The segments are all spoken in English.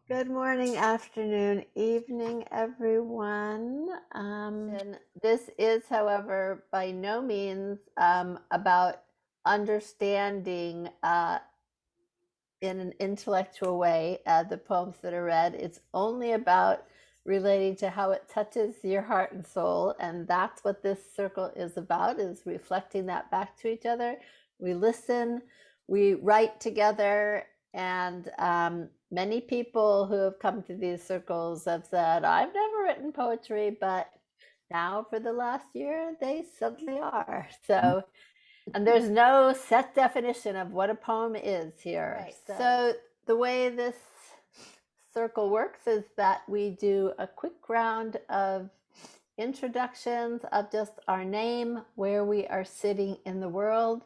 Good morning, afternoon, evening, everyone. And this is, however, by no means about understanding in an intellectual way the poems that are read. It's only about relating to how it touches your heart and soul, and that's what this circle is about, is reflecting that back to each other. We listen, we write together, and many people who have come to these circles have said, I've never written poetry, but now for the last year they suddenly are. So and there's no set definition of what a poem is here. Right. So the way this circle works is that we do a quick round of introductions of just our name, where we are sitting in the world,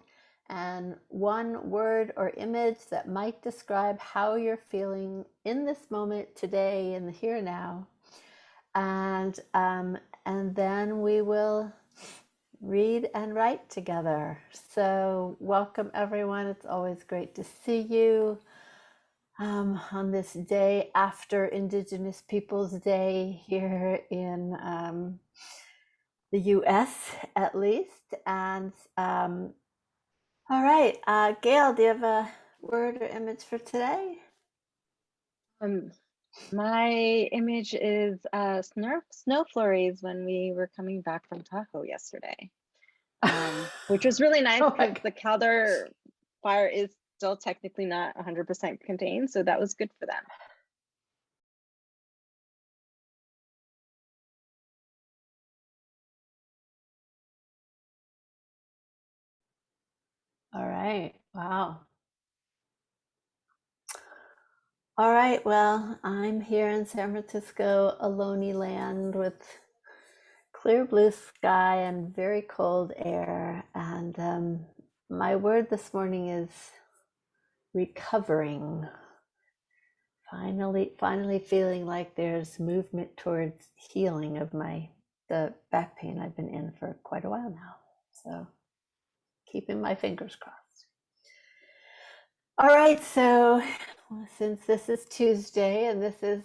and one word or image that might describe how you're feeling in this moment today, in the here now. And then we will read and write together. So welcome, everyone. It's always great to see you on this day after Indigenous Peoples Day here in the US, at least. And all right, Gail, do you have a word or image for today? My image is snow flurries when we were coming back from Tahoe yesterday, which was really nice because the Calder fire is still technically not 100% contained, so that was good for them. All right, wow. All right, well, I'm here in San Francisco, a lonely land with clear blue sky and very cold air. And my word this morning is recovering. Finally feeling like there's movement towards healing of the back pain I've been in for quite a while now. So keeping my fingers crossed. All right, so since this is Tuesday and this is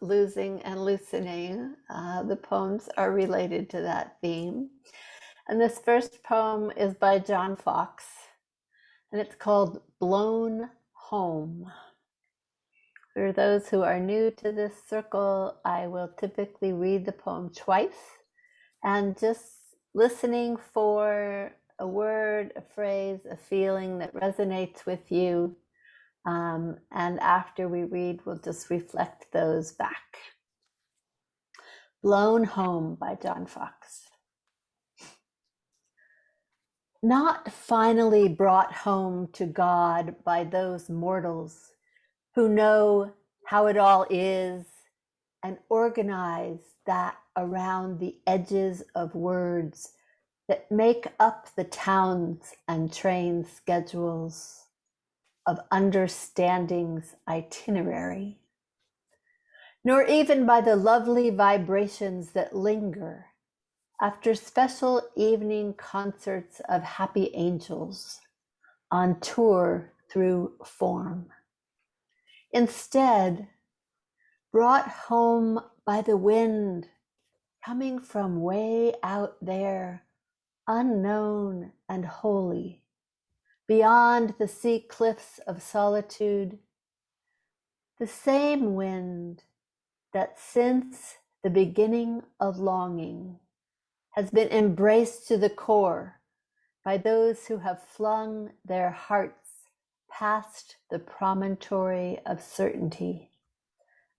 losing and loosening, the poems are related to that theme. And this first poem is by John Fox, and it's called Blown Home. For those who are new to this circle, I will typically read the poem twice, and just listening for a word, a phrase, a feeling that resonates with you. And after we read, we'll just reflect those back. Blown Home by John Fox. Not finally brought home to God by those mortals who know how it all is and organize that around the edges of words that make up the towns and train schedules of understanding's itinerary, nor even by the lovely vibrations that linger after special evening concerts of happy angels on tour through form. Instead, brought home by the wind, coming from way out there, unknown and holy, beyond the sea cliffs of solitude, the same wind that since the beginning of longing has been embraced to the core by those who have flung their hearts past the promontory of certainty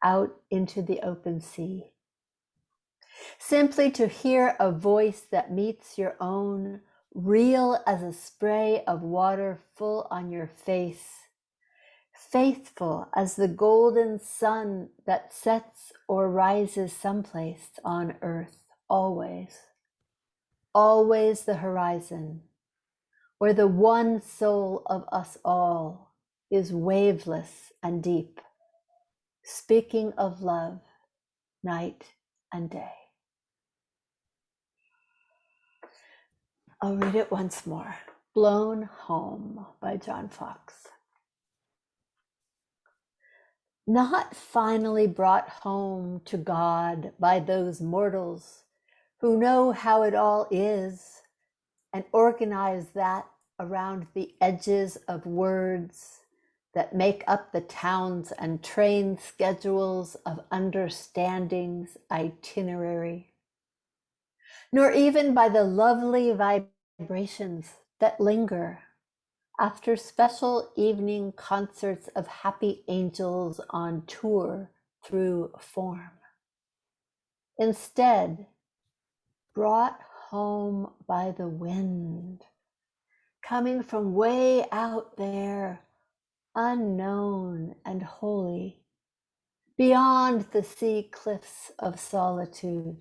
out into the open sea. Simply to hear a voice that meets your own, real as a spray of water full on your face, faithful as the golden sun that sets or rises someplace on earth, always. Always the horizon, where the one soul of us all is waveless and deep, speaking of love night and day. I'll read it once more. Blown Home by John Fox. not finally brought home to God by those mortals who know how it all is and organize that around the edges of words that make up the towns and train schedules of understanding's itinerary, nor even by the lovely vibrations that linger after special evening concerts of happy angels on tour through form. Instead, brought home by the wind, coming from way out there, unknown and holy, beyond the sea cliffs of solitude.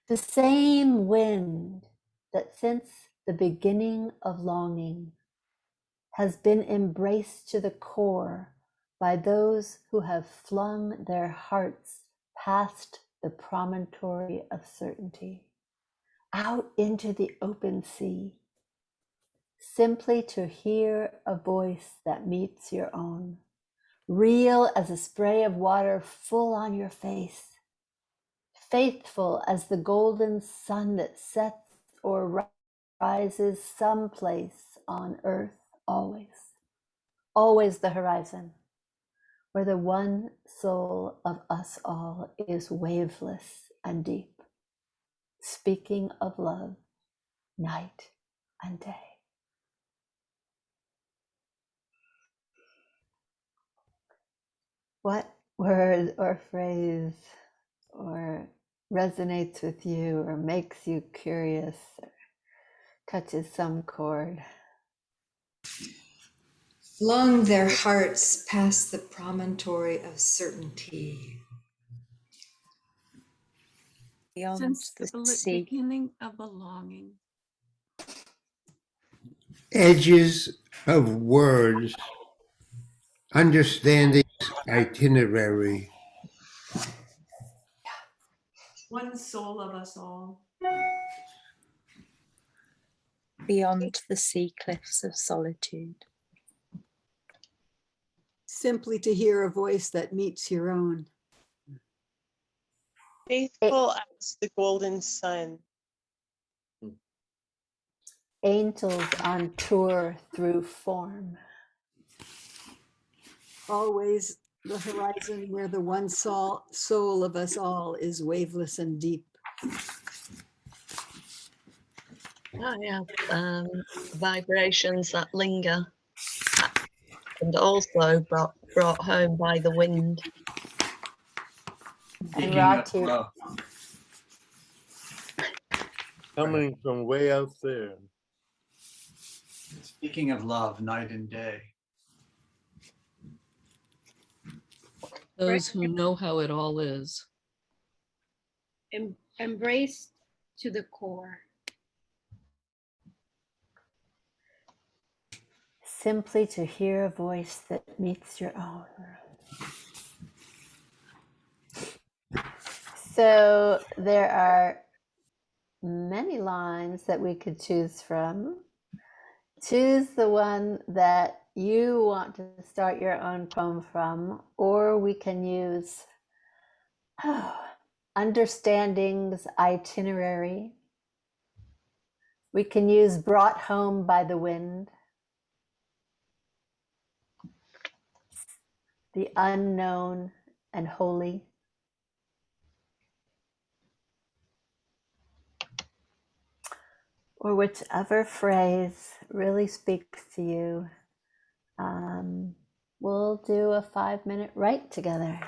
The same wind that since the beginning of longing has been embraced to the core by those who have flung their hearts past the promontory of certainty, out into the open sea, simply to hear a voice that meets your own, real as a spray of water full on your face, faithful as the golden sun that sets or rises someplace on earth always, always the horizon, where the one soul of us all is waveless and deep, speaking of love night and day. What word or phrase or resonates with you or makes you curious or touches some chord? Flung their hearts past the promontory of certainty. Beyond since the beginning of the longing. Edges of words, understanding's itinerary. One soul of us all. Beyond the sea cliffs of solitude. Simply to hear a voice that meets your own. Faithful as the golden sun. Angels on tour through form. Always the horizon where the one soul of us all is waveless and deep. Oh yeah, vibrations that linger, and also brought home by the wind. And Ratu. Coming from way out there. Speaking of love, night and day. Those who know how it all is. Embraced to the core. Simply to hear a voice that meets your own. So there are many lines that we could choose from. Choose the one that you want to start your own poem from, or we can use Understanding's itinerary. We can use Brought Home by the Wind, The Unknown and Holy, or whichever phrase really speaks to you. We'll do a 5-minute write together.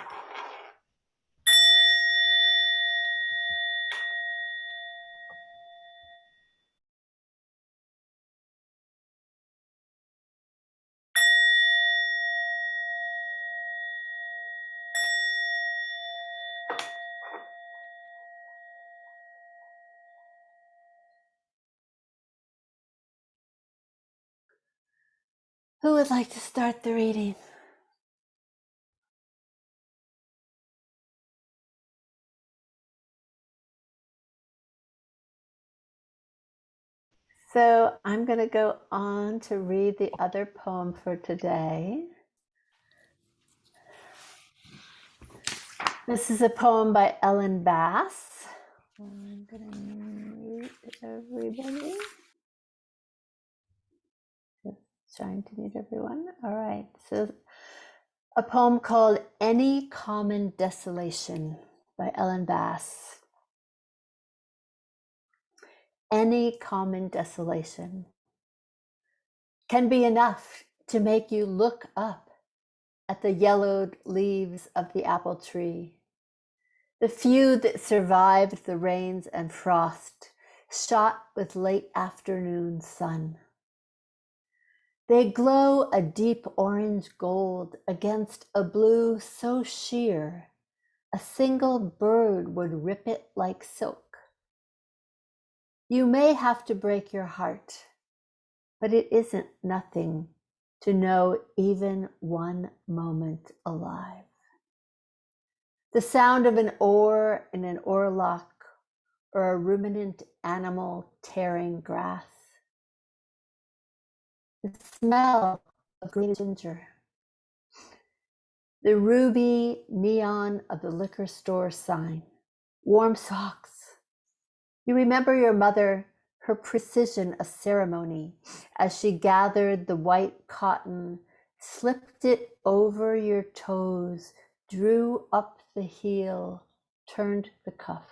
Who would like to start the reading? So I'm going to go on to read the other poem for today. This is a poem by Ellen Bass. I'm going to mute everybody. Just trying to mute everyone. All right. So a poem called Any Common Desolation by Ellen Bass. Any common desolation can be enough to make you look up at the yellowed leaves of the apple tree. The few that survived the rains and frost, shot with late afternoon sun. They glow a deep orange gold against a blue so sheer, a single bird would rip it like silk. You may have to break your heart, but it isn't nothing to know even one moment alive. The sound of an oar in an oarlock, or a ruminant animal tearing grass. The smell of green ginger. The ruby neon of the liquor store sign. Warm socks. You remember your mother, her precision a ceremony, as she gathered the white cotton, slipped it over your toes, drew up the heel, turned the cuff.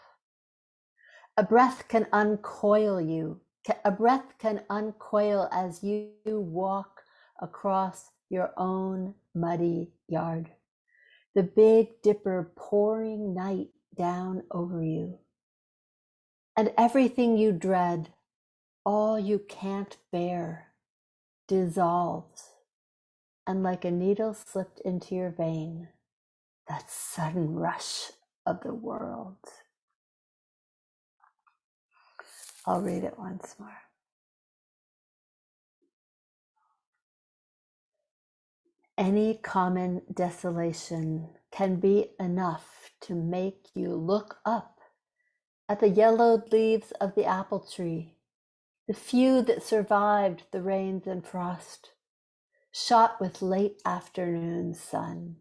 A breath can uncoil you. A breath can uncoil as you walk across your own muddy yard. The Big Dipper pouring night down over you. And everything you dread, all you can't bear, dissolves. And like a needle slipped into your vein, that sudden rush of the world. I'll read it once more. Any common desolation can be enough to make you look up at the yellowed leaves of the apple tree, the few that survived the rains and frost, shot with late afternoon sun.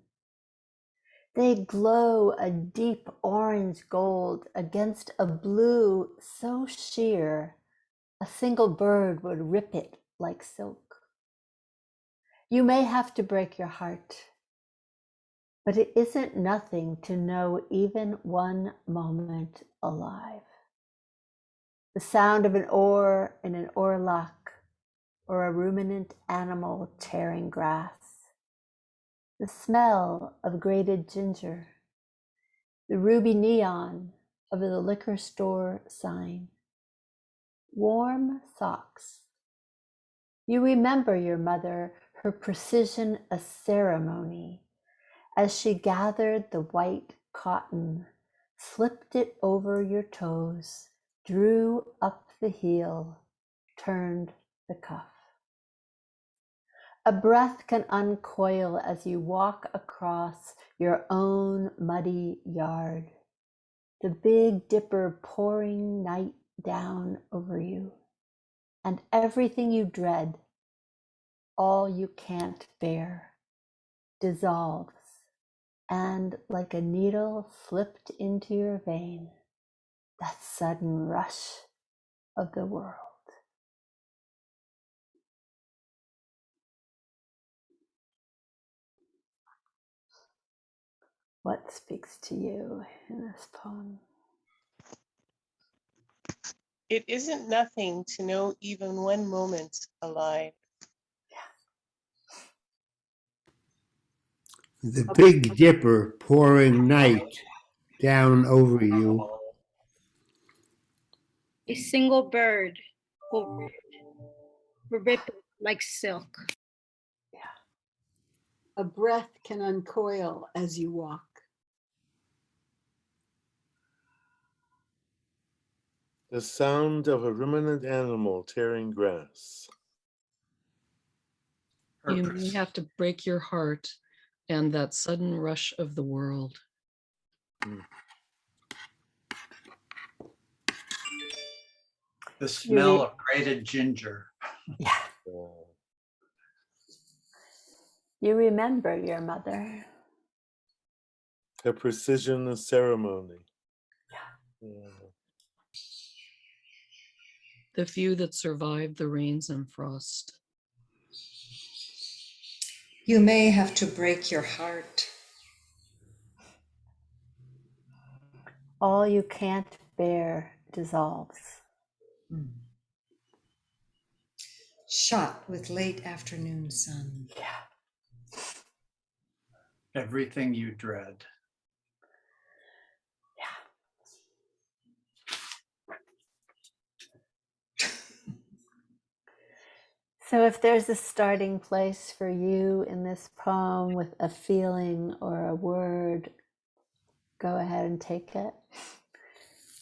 They glow a deep orange gold against a blue so sheer, a single bird would rip it like silk. You may have to break your heart, but it isn't nothing to know even one moment alive. The sound of an oar in an oarlock, or a ruminant animal tearing grass. The smell of grated ginger. The ruby neon of the liquor store sign. Warm socks. You remember your mother, her precision a ceremony, as she gathered the white cotton, slipped it over your toes, drew up the heel, turned the cuff. A breath can uncoil as you walk across your own muddy yard, the Big Dipper pouring night down over you, and everything you dread, all you can't bear, dissolves, and like a needle slipped into your vein, that sudden rush of the world. What speaks to you in this poem? It isn't nothing to know even one moment alive. The Big Dipper pouring night down over you. A single bird will rip it like silk. A breath can uncoil as you walk. The sound of a ruminant animal tearing grass. You may have to break your heart and that sudden rush of the world. The smell of grated ginger. Yeah. You remember your mother, A precision of ceremony. Yeah. The few that survived the rains and frost. You may have to break your heart. All you can't bear dissolves. Shot with late afternoon sun. Yeah. Everything you dread. So if there's a starting place for you in this poem with a feeling or a word, go ahead and take it.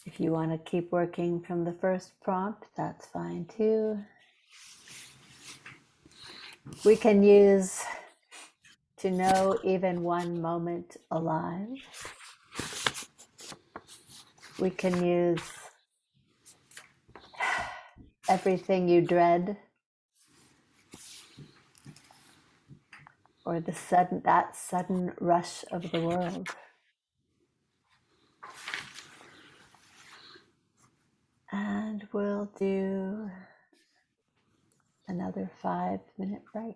If you want to keep working from the first prompt, that's fine too. We can use to know even one moment alive. We can use everything you dread, or that sudden rush of the world. And we'll do another 5-minute break.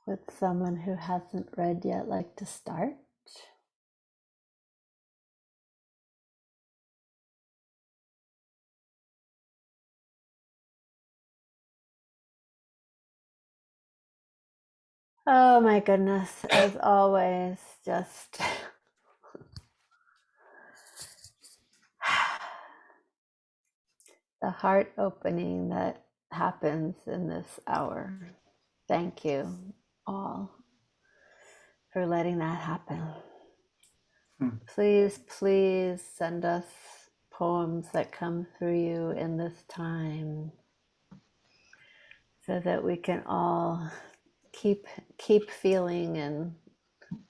Would someone who hasn't read yet like to start? Oh my goodness, as always, just the heart opening that happens in this hour. Thank you all for letting that happen. Please, please send us poems that come through you in this time so that we can all keep feeling and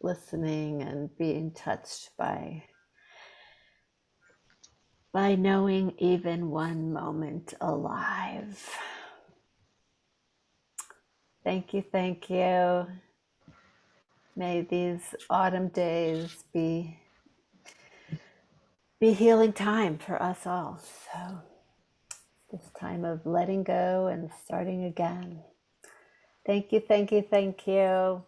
listening and being touched by knowing even one moment alive. Thank you, thank you. May these autumn days be healing time for us all. So this time of letting go and starting again. Thank you, thank you, thank you.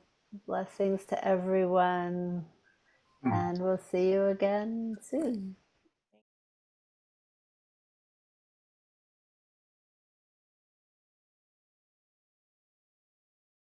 Blessings to everyone. And we'll see you again soon.